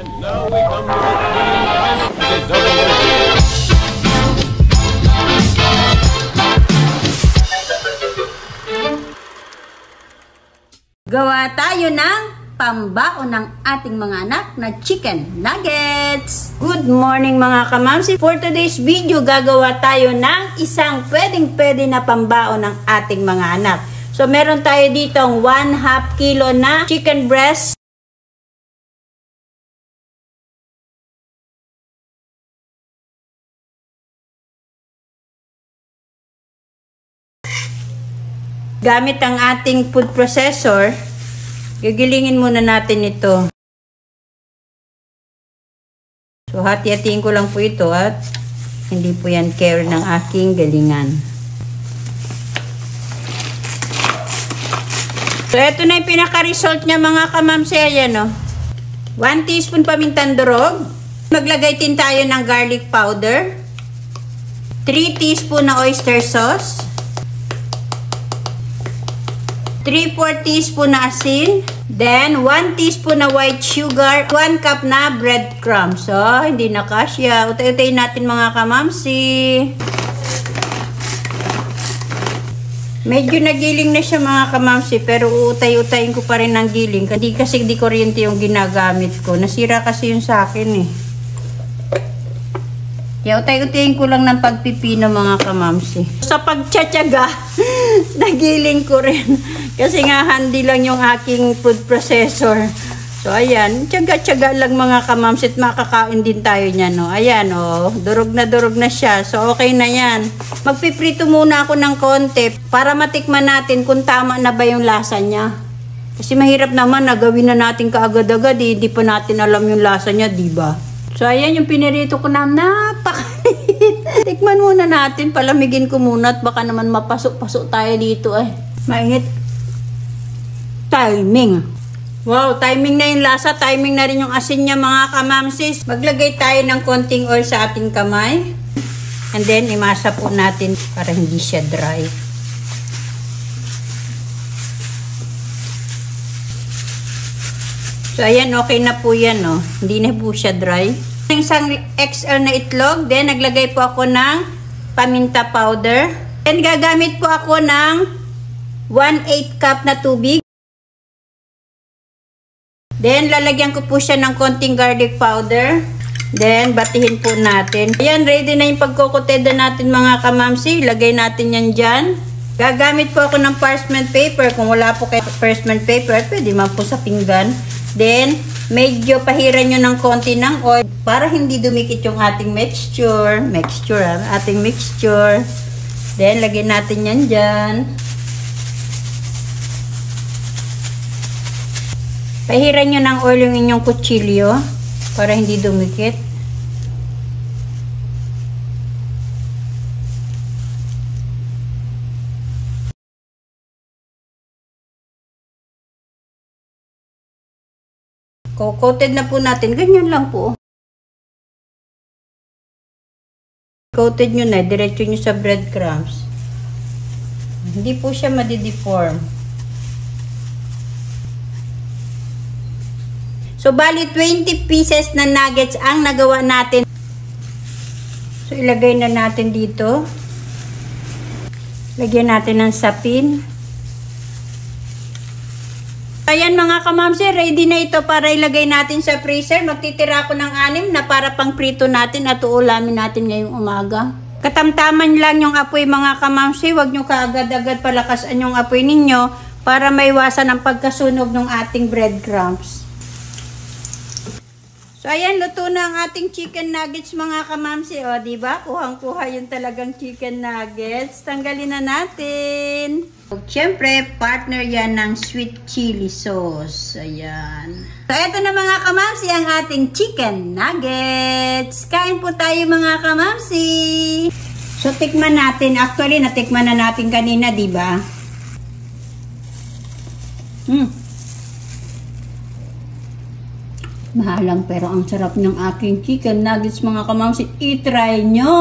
And now we come to the final deserving. Gawa tayo ng pambaon ng ating mga anak na chicken nuggets. Good morning mga kamamsi. For today's video, gagawa tayo ng isang pwedeng-pwede na pambaon ng ating mga anak. So meron tayo ditong 1/2 kilo na chicken breast. Gamit ang ating food processor, gigilingin muna natin ito. So, hati-hatiin ko lang po ito at hindi po yan care ng aking galingan. So, ito na yung pinaka-result niya mga kamamsi. Ayan o. 1 teaspoon pamintang durog. Maglagay din tayo ng garlic powder. 3 teaspoon na oyster sauce. 3/4 teaspoon na asin. Then, 1 teaspoon na white sugar. 1 cup na breadcrumbs. So, hindi na kasya. Utay-utayin natin mga kamamsi. Medyo nagiling na siya mga kamamsi. Pero utay-utayin ko pa rin ng giling. Hindi kasi di kuryente yung ginagamit ko. Nasira kasi yung sa akin eh. Kaya utay-utayin ko lang ng pagpipino mga kamamsi. Sa pagtsatsaga, nagiling ko rin. Kasi nga handy lang yung aking food processor. So ayan, tsaga-tsaga lang mga kamamsi at makakain din tayo niyan. No? Ayan oh, durog na siya. So okay na yan. Magpiprito muna ako ng konti para matikman natin kung tama na ba yung lasa niya. Kasi mahirap naman na gawin na natin kaagad-agad. Hindi pa natin alam yung lasa niya, diba? So, ayan yung pinirito ko na napakalit. Tikman muna natin. Palamigin ko muna at baka naman mapasok-pasok tayo dito eh. Mainit. Timing. Wow, timing na yung lasa. Timing na rin yung asin niya mga kamamsis. Maglagay tayo ng konting oil sa ating kamay. And then, imasa po natin para hindi siya dry. So, ayan, okay na po yan, no? Hindi na po siya dry. Isang XL na itlog. Then, naglagay po ako ng paminta powder. Then, gagamit po ako ng 1/8 cup na tubig. Then, lalagyan ko po siya ng konting garlic powder. Then, batihin po natin. Ayan, ready na yung pagkukuteda natin mga kamamsi. Lagay natin yan dyan. Gagamit po ako ng parchment paper. Kung wala po kayo parchment paper, pwede man po sa pinggan. Then, medyo pahiran nyo ng konti ng oil para hindi dumikit yung ating mixture. Ating mixture. Then, lagyan natin yan dyan. Pahiran nyo ng oil yung inyong kutsilyo para hindi dumikit. Coated na po natin. Ganyan lang po. Coated nyo na. Diretso nyo sa breadcrumbs. Hindi po siya madideform. So, bali 20 pieces na nuggets ang nagawa natin. So, ilagay na natin dito. Lagyan natin ng sapin. Ayan mga kamamsi, ready na ito para ilagay natin sa freezer. Magtitira ako ng 6 na para pang prito natin at uulamin natin ngayong umaga. Katamtaman lang yung apoy mga kamamsi. Huwag nyo kaagad-agad palakasan yung apoy ninyo para maiwasan ang pagkasunog ng ating breadcrumbs. So ayan, luto na ang ating chicken nuggets mga kamamsi. O diba? Kuhang-kuha yung talagang chicken nuggets. Tanggalin na natin. Siyempre, partner yan ng sweet chili sauce. Ayan. So, eto na mga kamamsi ang ating chicken nuggets. Kain po tayo mga kamamsi. So, tikman natin. Actually, natikman na natin kanina, diba? Mahalang pero ang sarap ng aking chicken nuggets mga kamamsi. I-try nyo!